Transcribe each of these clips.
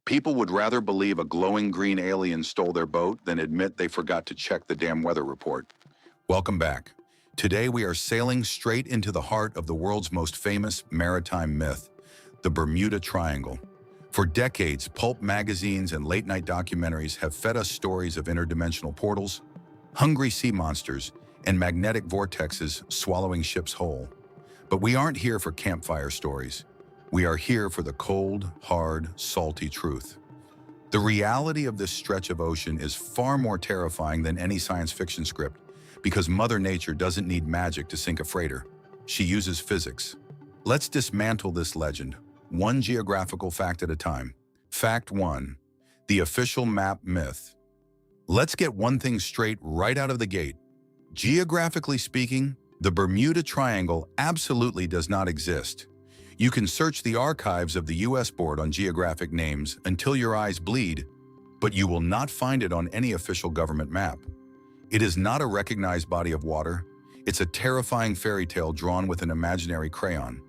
People would rather believe a glowing green alien stole their boat than admit they forgot to check the damn weather report. Welcome back. Today we are sailing straight into the heart of the world's most famous maritime myth, the Bermuda Triangle. For decades, pulp magazines and late-night documentaries have fed us stories of interdimensional portals, hungry sea monsters, and magnetic vortexes swallowing ships whole. But we aren't here for campfire stories. We are here for the cold, hard, salty truth. The reality of this stretch of ocean is far more terrifying than any science fiction script because Mother Nature doesn't need magic to sink a freighter. She uses physics. Let's dismantle this legend, one geographical fact at a time. Fact 1. The official map myth. Let's get one thing straight right out of the gate. Geographically speaking, the Bermuda Triangle absolutely does not exist. You can search the archives of the US board on geographic names until your eyes bleed, but you will not find it on any official government map. It is not a recognized body of water. It's a terrifying fairy tale drawn with an imaginary crayon.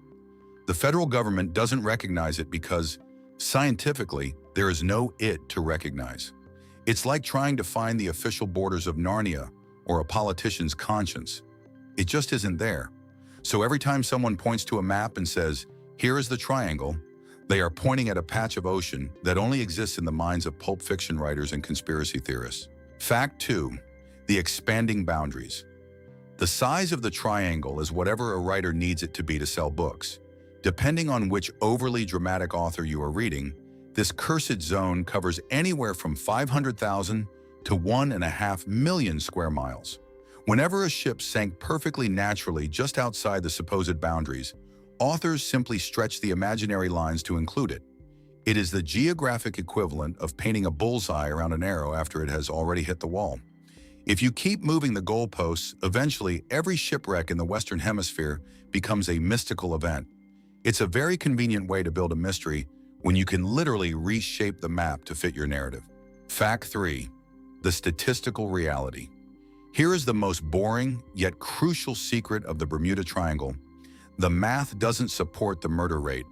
The federal government doesn't recognize it because, scientifically, there is no it to recognize. It's like trying to find the official borders of Narnia or a politician's conscience. It just isn't there. So every time someone points to a map and says, "Here is the triangle," they are pointing at a patch of ocean that only exists in the minds of pulp fiction writers and conspiracy theorists. Fact 2. The expanding boundaries. The size of the triangle is whatever a writer needs it to be to sell books. Depending on which overly dramatic author you are reading, this cursed zone covers anywhere from 500,000 to 1.5 million square miles. Whenever a ship sank perfectly naturally just outside the supposed boundaries, authors simply stretch the imaginary lines to include it. It is the geographic equivalent of painting a bullseye around an arrow after it has already hit the wall. If you keep moving the goalposts, eventually every shipwreck in the Western Hemisphere becomes a mystical event. It's a very convenient way to build a mystery when you can literally reshape the map to fit your narrative. Fact 3. The statistical reality. Here is the most boring yet crucial secret of the Bermuda Triangle. The math doesn't support the murder rate.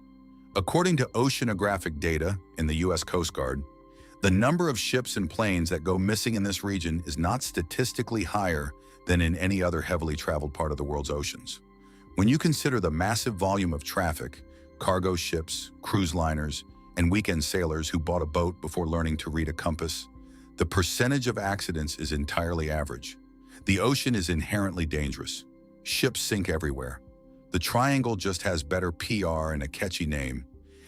According to oceanographic data in the US Coast Guard, the number of ships and planes that go missing in this region is not statistically higher than in any other heavily traveled part of the world's oceans. When you consider the massive volume of traffic, cargo ships, cruise liners, and weekend sailors who bought a boat before learning to read a compass, the percentage of accidents is entirely average. The ocean is inherently dangerous. Ships sink everywhere. The triangle just has better PR and a catchy name,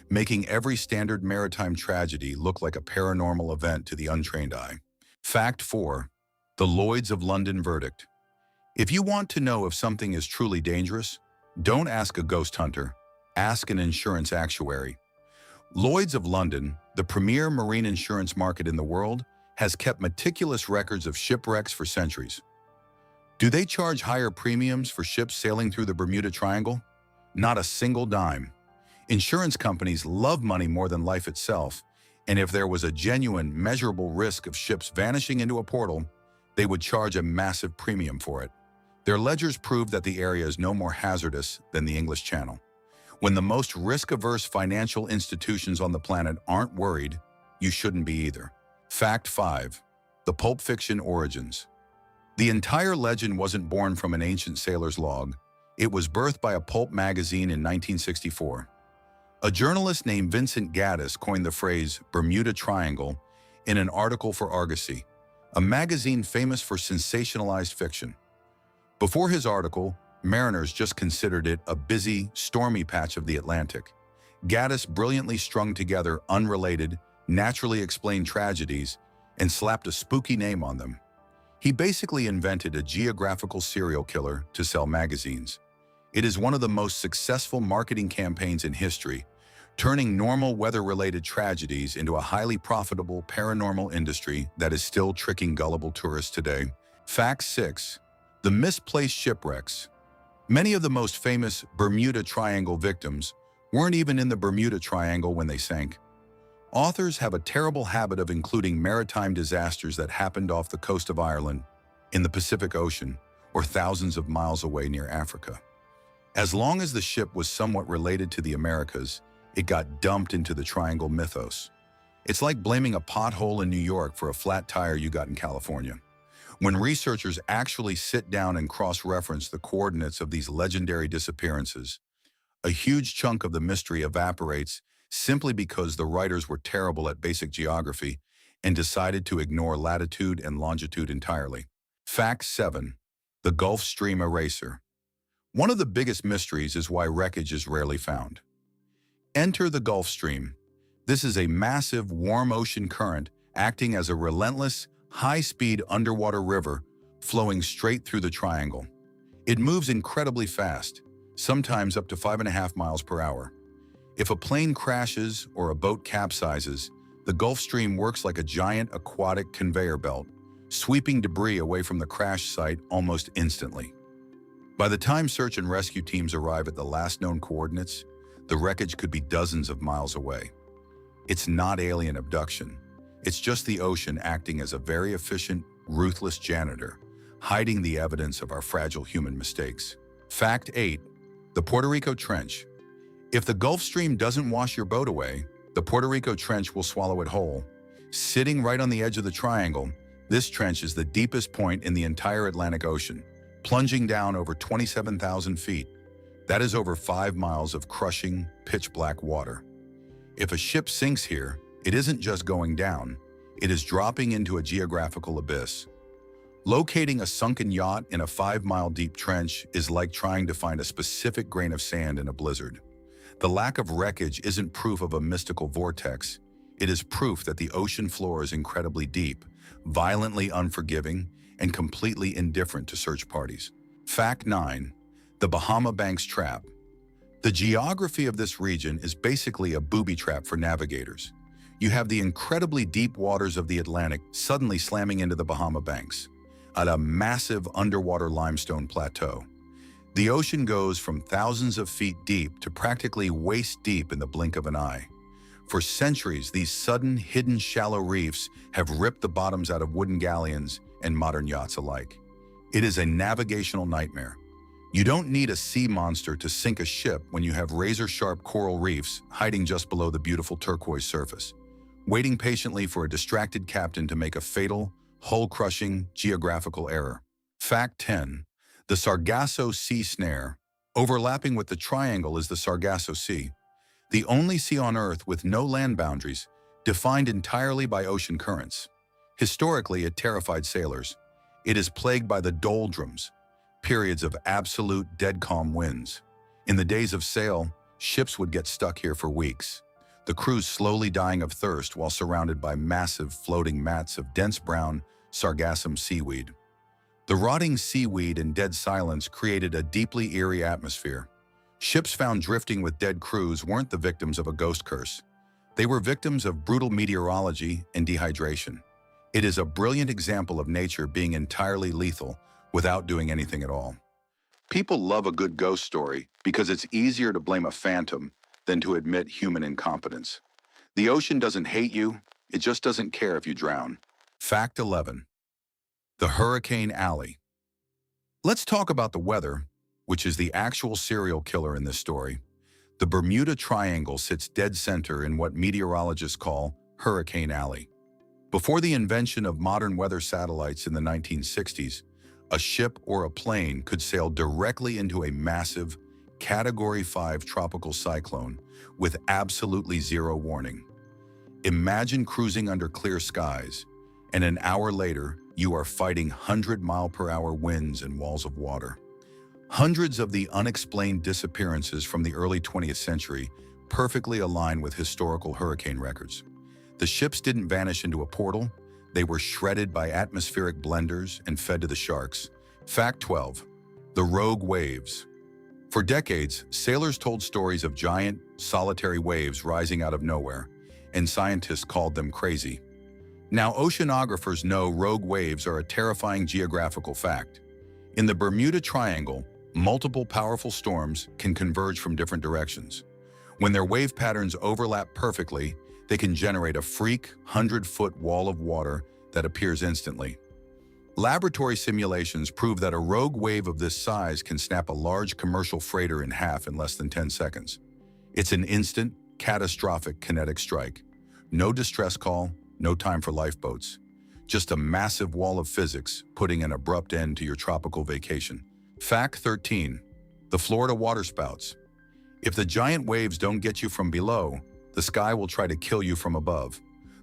making every standard maritime tragedy look like a paranormal event to the untrained eye. Fact 4. The Lloyd's of London verdict. If you want to know if something is truly dangerous, don't ask a ghost hunter, ask an insurance actuary. Lloyd's of London, the premier marine insurance market in the world, has kept meticulous records of shipwrecks for centuries. Do they charge higher premiums for ships sailing through the Bermuda Triangle? Not a single dime. Insurance companies love money more than life itself, and if there was a genuine, measurable risk of ships vanishing into a portal, they would charge a massive premium for it. Their ledgers prove that the area is no more hazardous than the English Channel. When the most risk-averse financial institutions on the planet aren't worried, you shouldn't be either. Fact 5. The pulp fiction origins. The entire legend wasn't born from an ancient sailor's log. It was birthed by a pulp magazine in 1964. A journalist named Vincent Gaddis coined the phrase Bermuda Triangle in an article for Argosy, a magazine famous for sensationalized fiction. Before his article, mariners just considered it a busy, stormy patch of the Atlantic. Gaddis brilliantly strung together unrelated, naturally explained tragedies and slapped a spooky name on them. He basically invented a geographical serial killer to sell magazines. It is one of the most successful marketing campaigns in history, turning normal weather-related tragedies into a highly profitable paranormal industry that is still tricking gullible tourists today. Fact 6. The misplaced shipwrecks. Many of the most famous Bermuda Triangle victims weren't even in the Bermuda Triangle when they sank. Authors have a terrible habit of including maritime disasters that happened off the coast of Ireland, in the Pacific Ocean, or thousands of miles away near Africa. As long as the ship was somewhat related to the Americas, it got dumped into the Triangle mythos. It's like blaming a pothole in New York for a flat tire you got in California. When researchers actually sit down and cross-reference the coordinates of these legendary disappearances, a huge chunk of the mystery evaporates simply because the writers were terrible at basic geography and decided to ignore latitude and longitude entirely. Fact 7. The Gulf Stream Eraser. One of the biggest mysteries is why wreckage is rarely found. Enter the Gulf Stream. This is a massive, warm ocean current acting as a relentless, high-speed underwater river flowing straight through the triangle. It moves incredibly fast, sometimes up to 5.5 miles per hour. If a plane crashes or a boat capsizes, the Gulf Stream works like a giant aquatic conveyor belt, sweeping debris away from the crash site almost instantly. By the time search and rescue teams arrive at the last known coordinates, the wreckage could be dozens of miles away. It's not alien abduction. It's just the ocean acting as a very efficient, ruthless janitor, hiding the evidence of our fragile human mistakes. Fact 8. The Puerto Rico Trench. If the Gulf Stream doesn't wash your boat away, the Puerto Rico Trench will swallow it whole. Sitting right on the edge of the triangle, this trench is the deepest point in the entire Atlantic Ocean, plunging down over 27,000 feet. That is over 5 miles of crushing, pitch-black water. If a ship sinks here, it isn't just going down, it is dropping into a geographical abyss. Locating a sunken yacht in a 5-mile deep trench is like trying to find a specific grain of sand in a blizzard. The lack of wreckage isn't proof of a mystical vortex. It is proof that the ocean floor is incredibly deep, violently unforgiving, and completely indifferent to search parties. Fact 9. The Bahama Banks Trap. The geography of this region is basically a booby trap for navigators. You have the incredibly deep waters of the Atlantic suddenly slamming into the Bahama Banks, at a massive underwater limestone plateau. The ocean goes from thousands of feet deep to practically waist deep in the blink of an eye. For centuries, these sudden, hidden shallow reefs have ripped the bottoms out of wooden galleons and modern yachts alike. It is a navigational nightmare. You don't need a sea monster to sink a ship when you have razor-sharp coral reefs hiding just below the beautiful turquoise surface, waiting patiently for a distracted captain to make a fatal, hull-crushing geographical error. Fact 10. The Sargasso Sea Snare. Overlapping with the triangle is the Sargasso Sea, the only sea on Earth with no land boundaries, defined entirely by ocean currents. Historically, it terrified sailors. It is plagued by the doldrums, periods of absolute dead calm winds. In the days of sail, ships would get stuck here for weeks, the crews slowly dying of thirst while surrounded by massive floating mats of dense brown sargassum seaweed. The rotting seaweed and dead silence created a deeply eerie atmosphere. Ships found drifting with dead crews weren't the victims of a ghost curse. They were victims of brutal meteorology and dehydration. It is a brilliant example of nature being entirely lethal without doing anything at all. People love a good ghost story because it's easier to blame a phantom than to admit human incompetence. The ocean doesn't hate you, it just doesn't care if you drown. Fact 11. The Hurricane Alley. Let's talk about the weather, which is the actual serial killer in this story. The Bermuda Triangle sits dead center in what meteorologists call Hurricane Alley. Before the invention of modern weather satellites in the 1960s, a ship or a plane could sail directly into a massive, Category 5 tropical cyclone with absolutely zero warning. Imagine cruising under clear skies, and an hour later, you are fighting 100-mile-per-hour winds and walls of water. Hundreds of the unexplained disappearances from the early 20th century perfectly align with historical hurricane records. The ships didn't vanish into a portal. They were shredded by atmospheric blenders and fed to the sharks. Fact 12. The rogue waves. For decades, sailors told stories of giant, solitary waves rising out of nowhere, and scientists called them crazy. Now, oceanographers know rogue waves are a terrifying geographical fact. In the Bermuda Triangle, multiple powerful storms can converge from different directions. When their wave patterns overlap perfectly, they can generate a freak 100-foot wall of water that appears instantly. Laboratory simulations prove that a rogue wave of this size can snap a large commercial freighter in half in less than 10 seconds. It's an instant, catastrophic kinetic strike, No distress call, no time for lifeboats. Just a massive wall of physics putting an abrupt end to your tropical vacation. Fact 13. The Florida waterspouts. If the giant waves don't get you from below, the sky will try to kill you from above.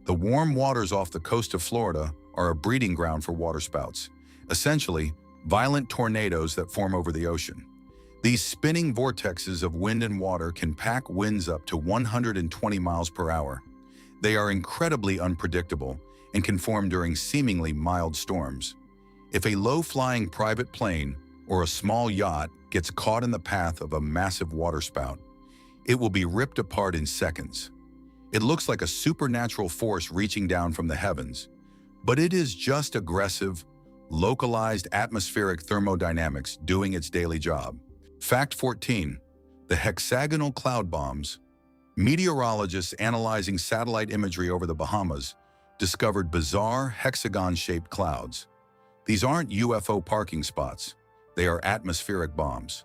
The warm waters off the coast of Florida are a breeding ground for waterspouts, essentially violent tornadoes that form over the ocean. These spinning vortexes of wind and water can pack winds up to 120 miles per hour. They are incredibly unpredictable and can form during seemingly mild storms. If a low-flying private plane or a small yacht gets caught in the path of a massive waterspout, it will be ripped apart in seconds. It looks like a supernatural force reaching down from the heavens, but it is just aggressive, localized atmospheric thermodynamics doing its daily job. Fact 14. The hexagonal cloud bombs. Meteorologists analyzing satellite imagery over the Bahamas discovered bizarre hexagon-shaped clouds. These aren't UFO parking spots. They are atmospheric bombs.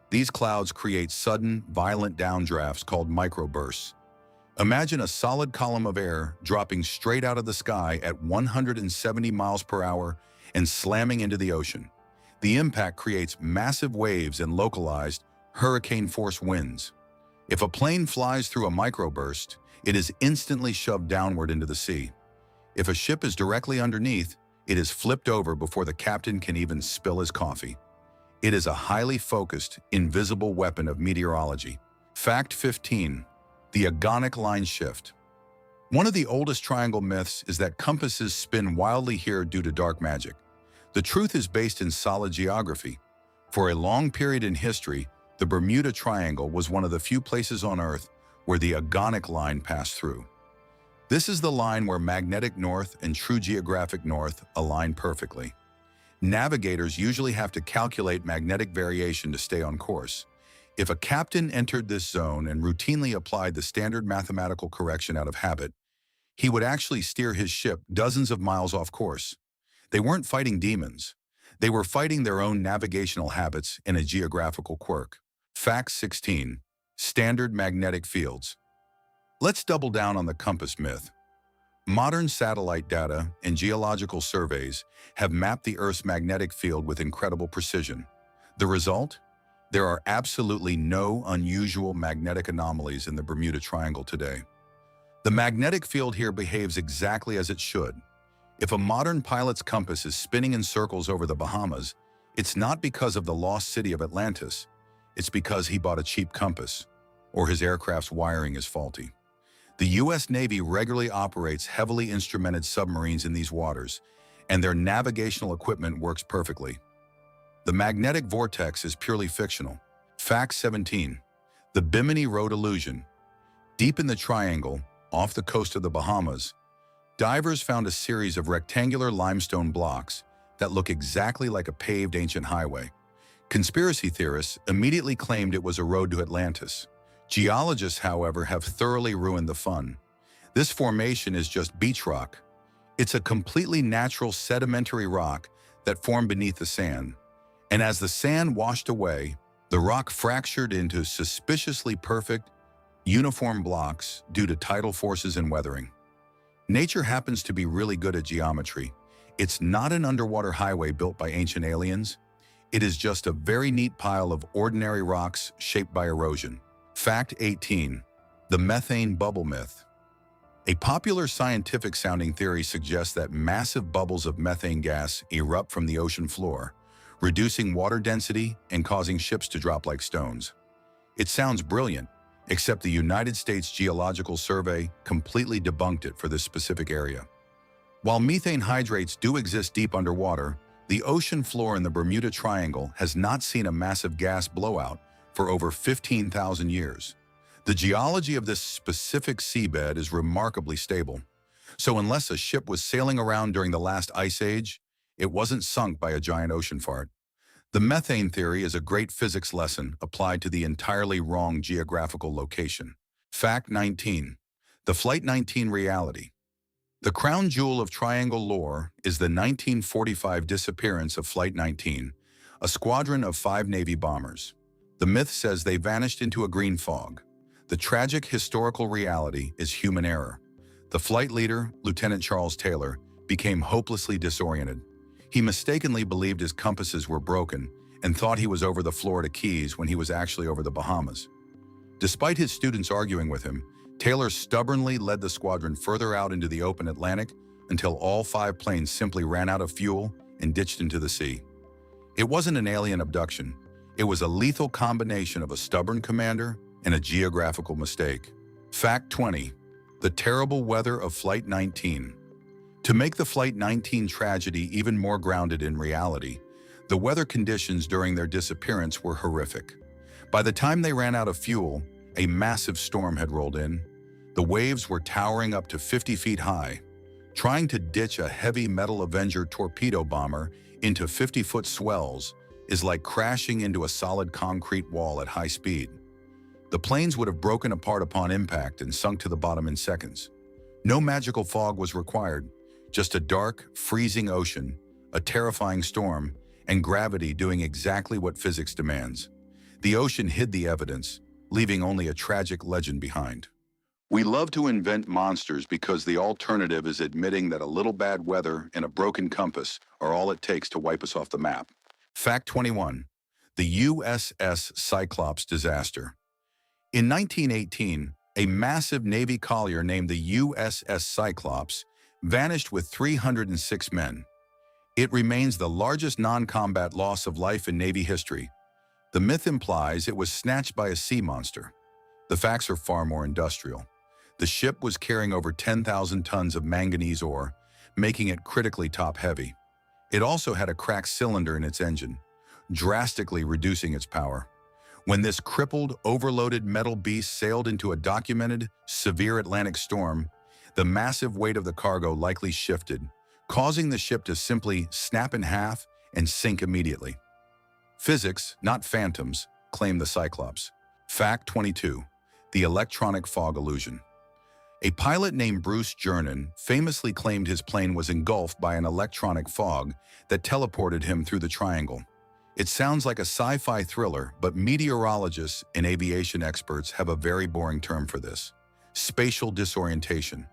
These clouds create sudden, violent downdrafts called microbursts. Imagine a solid column of air dropping straight out of the sky at 170 miles per hour and slamming into the ocean. The impact creates massive waves and localized, hurricane-force winds. If a plane flies through a microburst, it is instantly shoved downward into the sea. If a ship is directly underneath, it is flipped over before the captain can even spill his coffee. It is a highly focused, invisible weapon of meteorology. Fact 15. The agonic line shift. One of the oldest triangle myths is that compasses spin wildly here due to dark magic. The truth is based in solid geography. For a long period in history, the Bermuda Triangle was one of the few places on Earth where the agonic line passed through. This is the line where magnetic north and true geographic north align perfectly. Navigators usually have to calculate magnetic variation to stay on course. If a captain entered this zone and routinely applied the standard mathematical correction out of habit, he would actually steer his ship dozens of miles off course. They weren't fighting demons. They were fighting their own navigational habits and a geographical quirk. Fact 16. Standard magnetic fields. Let's double down on the compass myth. Modern satellite data and geological surveys have mapped the Earth's magnetic field with incredible precision. The result? There are absolutely no unusual magnetic anomalies in the Bermuda Triangle today. The magnetic field here behaves exactly as it should. If a modern pilot's compass is spinning in circles over the Bahamas, it's not because of the lost city of Atlantis. It's because he bought a cheap compass, or his aircraft's wiring is faulty. The U.S. Navy regularly operates heavily instrumented submarines in these waters, and their navigational equipment works perfectly. The magnetic vortex is purely fictional. Fact 17. The Bimini Road illusion. Deep in the triangle, off the coast of the Bahamas, divers found a series of rectangular limestone blocks that look exactly like a paved ancient highway. Conspiracy theorists immediately claimed it was a road to Atlantis. Geologists, however, have thoroughly ruined the fun. This formation is just beach rock. It's a completely natural sedimentary rock that formed beneath the sand. And as the sand washed away, the rock fractured into suspiciously perfect, uniform blocks due to tidal forces and weathering. Nature happens to be really good at geometry. It's not an underwater highway built by ancient aliens. It is just a very neat pile of ordinary rocks shaped by erosion. Fact 18. The methane bubble myth. A popular scientific-sounding theory suggests that massive bubbles of methane gas erupt from the ocean floor, reducing water density and causing ships to drop like stones. It sounds brilliant, except the United States Geological Survey completely debunked it for this specific area. While methane hydrates do exist deep underwater, the ocean floor in the Bermuda Triangle has not seen a massive gas blowout for over 15,000 years. The geology of this specific seabed is remarkably stable. So unless a ship was sailing around during the last ice age, it wasn't sunk by a giant ocean fart. The methane theory is a great physics lesson applied to the entirely wrong geographical location. Fact 19. The Flight 19 reality. The crown jewel of triangle lore is the 1945 disappearance of Flight 19, a squadron of 5 Navy bombers. The myth says they vanished into a green fog. The tragic historical reality is human error. The flight leader, Lieutenant Charles Taylor, became hopelessly disoriented. He mistakenly believed his compasses were broken and thought he was over the Florida Keys when he was actually over the Bahamas. Despite his students arguing with him, Taylor stubbornly led the squadron further out into the open Atlantic until all 5 planes simply ran out of fuel and ditched into the sea. It wasn't an alien abduction. It was a lethal combination of a stubborn commander and a geographical mistake. Fact 20. The terrible weather of Flight 19. To make the Flight 19 tragedy even more grounded in reality, the weather conditions during their disappearance were horrific. By the time they ran out of fuel, a massive storm had rolled in. The waves were towering up to 50 feet high. Trying to ditch a heavy metal Avenger torpedo bomber into 50-foot swells is like crashing into a solid concrete wall at high speed. The planes would have broken apart upon impact and sunk to the bottom in seconds. No magical fog was required, just a dark, freezing ocean, a terrifying storm, and gravity doing exactly what physics demands. The ocean hid the evidence, leaving only a tragic legend behind. We love to invent monsters because the alternative is admitting that a little bad weather and a broken compass are all it takes to wipe us off the map. Fact 21. The USS Cyclops disaster. In 1918, a massive Navy collier named the USS Cyclops vanished with 306 men. It remains the largest non-combat loss of life in Navy history. The myth implies it was snatched by a sea monster. The facts are far more industrial. The ship was carrying over 10,000 tons of manganese ore, making it critically top-heavy. It also had a cracked cylinder in its engine, drastically reducing its power. When this crippled, overloaded metal beast sailed into a documented, severe Atlantic storm, the massive weight of the cargo likely shifted, causing the ship to simply snap in half and sink immediately. Physics, not phantoms, claim the Cyclops. Fact 22. The electronic fog illusion. A pilot named Bruce Jernan famously claimed his plane was engulfed by an electronic fog that teleported him through the triangle. It sounds like a sci-fi thriller, but meteorologists and aviation experts have a very boring term for this: spatial disorientation.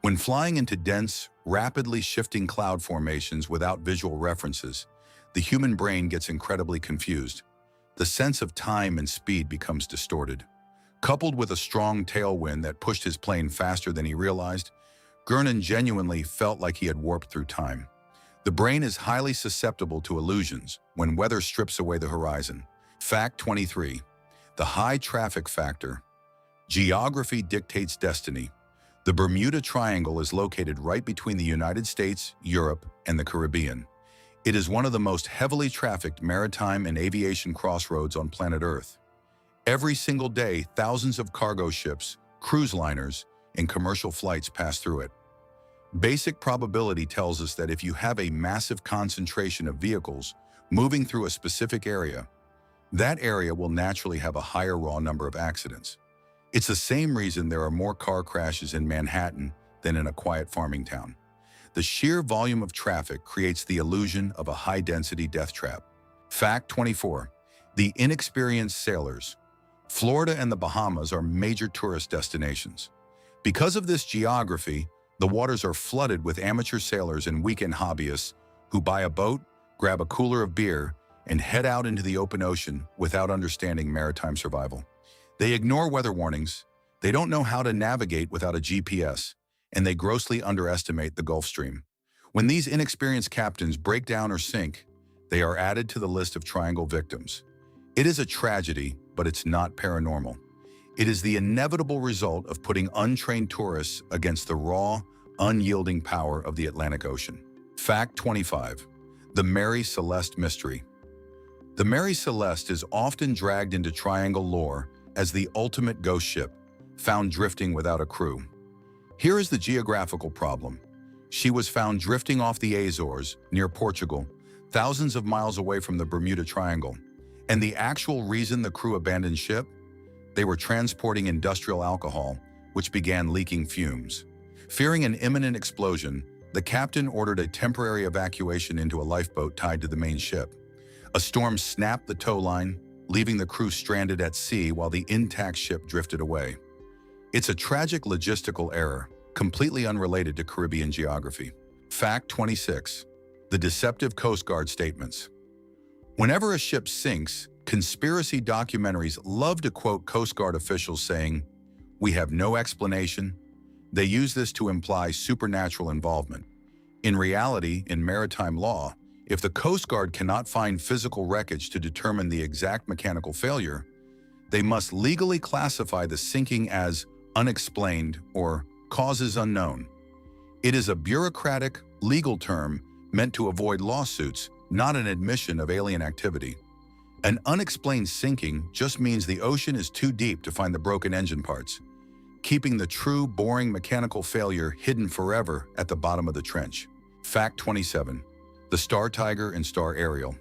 When flying into dense, rapidly shifting cloud formations without visual references, the human brain gets incredibly confused. The sense of time and speed becomes distorted. Coupled with a strong tailwind that pushed his plane faster than he realized, Jernan genuinely felt like he had warped through time. The brain is highly susceptible to illusions when weather strips away the horizon. Fact 23. The high traffic factor. Geography dictates destiny. The Bermuda Triangle is located right between the United States, Europe, and the Caribbean. It is one of the most heavily trafficked maritime and aviation crossroads on planet Earth. Every single day, thousands of cargo ships, cruise liners, and commercial flights pass through it. Basic probability tells us that if you have a massive concentration of vehicles moving through a specific area, that area will naturally have a higher raw number of accidents. It's the same reason there are more car crashes in Manhattan than in a quiet farming town. The sheer volume of traffic creates the illusion of a high-density death trap. Fact 24. The inexperienced sailors. Florida and the Bahamas are major tourist destinations. Because of this geography, the waters are flooded with amateur sailors and weekend hobbyists who buy a boat, grab a cooler of beer, and head out into the open ocean without understanding maritime survival. They ignore weather warnings, they don't know how to navigate without a GPS, and they grossly underestimate the Gulf Stream. When these inexperienced captains break down or sink, they are added to the list of triangle victims. It is a tragedy, but it's not paranormal. It is the inevitable result of putting untrained tourists against the raw, unyielding power of the Atlantic Ocean. Fact 25. The Mary Celeste mystery. The Mary Celeste is often dragged into triangle lore as the ultimate ghost ship, found drifting without a crew. Here is the geographical problem. She was found drifting off the Azores, near Portugal, thousands of miles away from the Bermuda Triangle. And the actual reason the crew abandoned ship? They were transporting industrial alcohol, which began leaking fumes. Fearing an imminent explosion, the captain ordered a temporary evacuation into a lifeboat tied to the main ship. A storm snapped the tow line, leaving the crew stranded at sea while the intact ship drifted away. It's a tragic logistical error, completely unrelated to Caribbean geography. Fact 26. The deceptive Coast Guard statements. Whenever a ship sinks, conspiracy documentaries love to quote Coast Guard officials saying, "We have no explanation." They use this to imply supernatural involvement. In reality, in maritime law, if the Coast Guard cannot find physical wreckage to determine the exact mechanical failure, they must legally classify the sinking as unexplained or causes unknown. It is a bureaucratic, legal term meant to avoid lawsuits, not an admission of alien activity. An unexplained sinking just means the ocean is too deep to find the broken engine parts, keeping the true, boring mechanical failure hidden forever at the bottom of the trench. Fact 27. The Star Tiger and Star Ariel.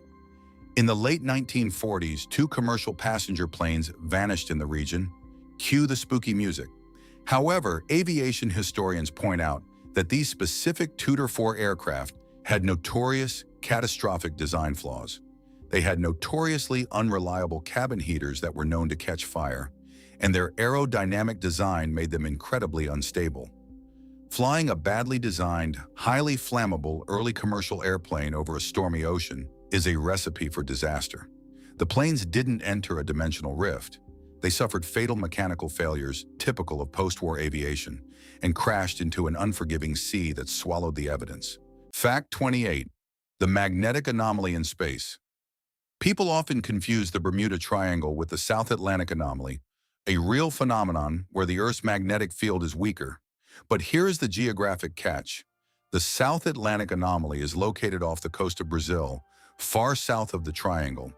In the late 1940s, two commercial passenger planes vanished in the region. Cue the spooky music. However, aviation historians point out that these specific Tudor IV aircraft had notorious, catastrophic design flaws. They had notoriously unreliable cabin heaters that were known to catch fire, and their aerodynamic design made them incredibly unstable. Flying a badly designed, highly flammable early commercial airplane over a stormy ocean is a recipe for disaster. The planes didn't enter a dimensional rift. They suffered fatal mechanical failures typical of post-war aviation and crashed into an unforgiving sea that swallowed the evidence. Fact 28. The magnetic anomaly in space. People often confuse the Bermuda Triangle with the South Atlantic anomaly, a real phenomenon where the Earth's magnetic field is weaker. But here is the geographic catch. The South Atlantic anomaly is located off the coast of Brazil, far south of the triangle.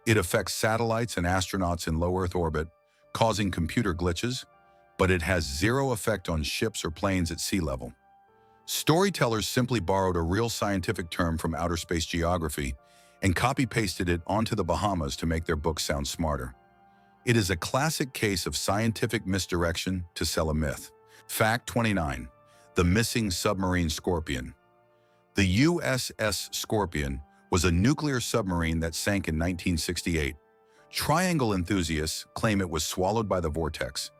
It affects satellites and astronauts in low Earth orbit, causing computer glitches, but it has zero effect on ships or planes at sea level. Storytellers simply borrowed a real scientific term from outer space geography and copy-pasted it onto the Bahamas to make their books sound smarter. It is a classic case of scientific misdirection to sell a myth. Fact 29. The missing submarine Scorpion. The USS Scorpion was a nuclear submarine that sank in 1968. Triangle enthusiasts claim it was swallowed by the vortex.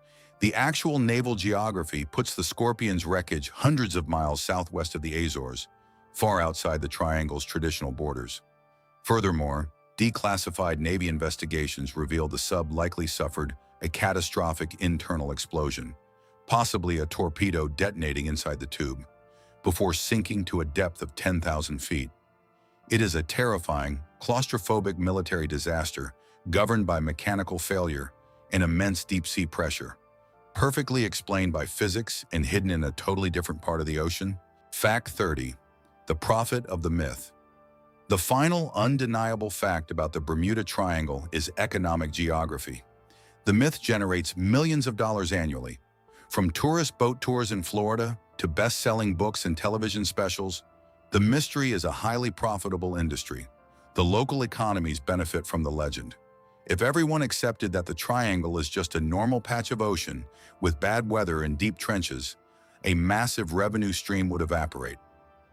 The actual naval geography puts the Scorpion's wreckage hundreds of miles southwest of the Azores, far outside the Triangle's traditional borders. Furthermore, declassified Navy investigations revealed the sub likely suffered a catastrophic internal explosion, possibly a torpedo detonating inside the tube, before sinking to a depth of 10,000 feet. It is a terrifying, claustrophobic military disaster governed by mechanical failure and immense deep-sea pressure, perfectly explained by physics and hidden in a totally different part of the ocean. Fact 30. The prophet of the myth. The final undeniable fact about the Bermuda Triangle is economic geography. The myth generates millions of dollars annually. From tourist boat tours in Florida to best-selling books and television specials, the mystery is a highly profitable industry. The local economies benefit from the legend. If everyone accepted that the Triangle is just a normal patch of ocean with bad weather and deep trenches, a massive revenue stream would evaporate.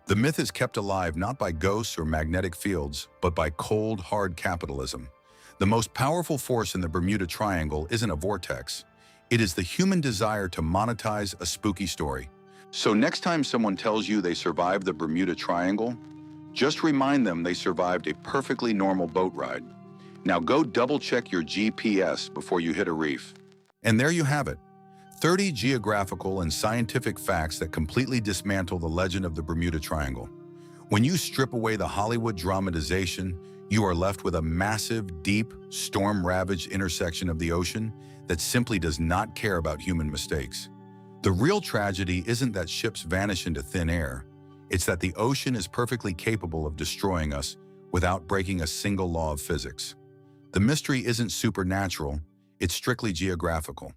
The myth is kept alive not by ghosts or magnetic fields, but by cold, hard capitalism. The most powerful force in the Bermuda Triangle isn't a vortex. It is the human desire to monetize a spooky story. So next time someone tells you they survived the Bermuda Triangle, just remind them they survived a perfectly normal boat ride. Now go double-check your GPS before you hit a reef. And there you have it. 30 geographical and scientific facts that completely dismantle the legend of the Bermuda Triangle. When you strip away the Hollywood dramatization, you are left with a massive, deep, storm-ravaged intersection of the ocean that simply does not care about human mistakes. The real tragedy isn't that ships vanish into thin air. It's that the ocean is perfectly capable of destroying us without breaking a single law of physics. The mystery isn't supernatural, it's strictly geographical.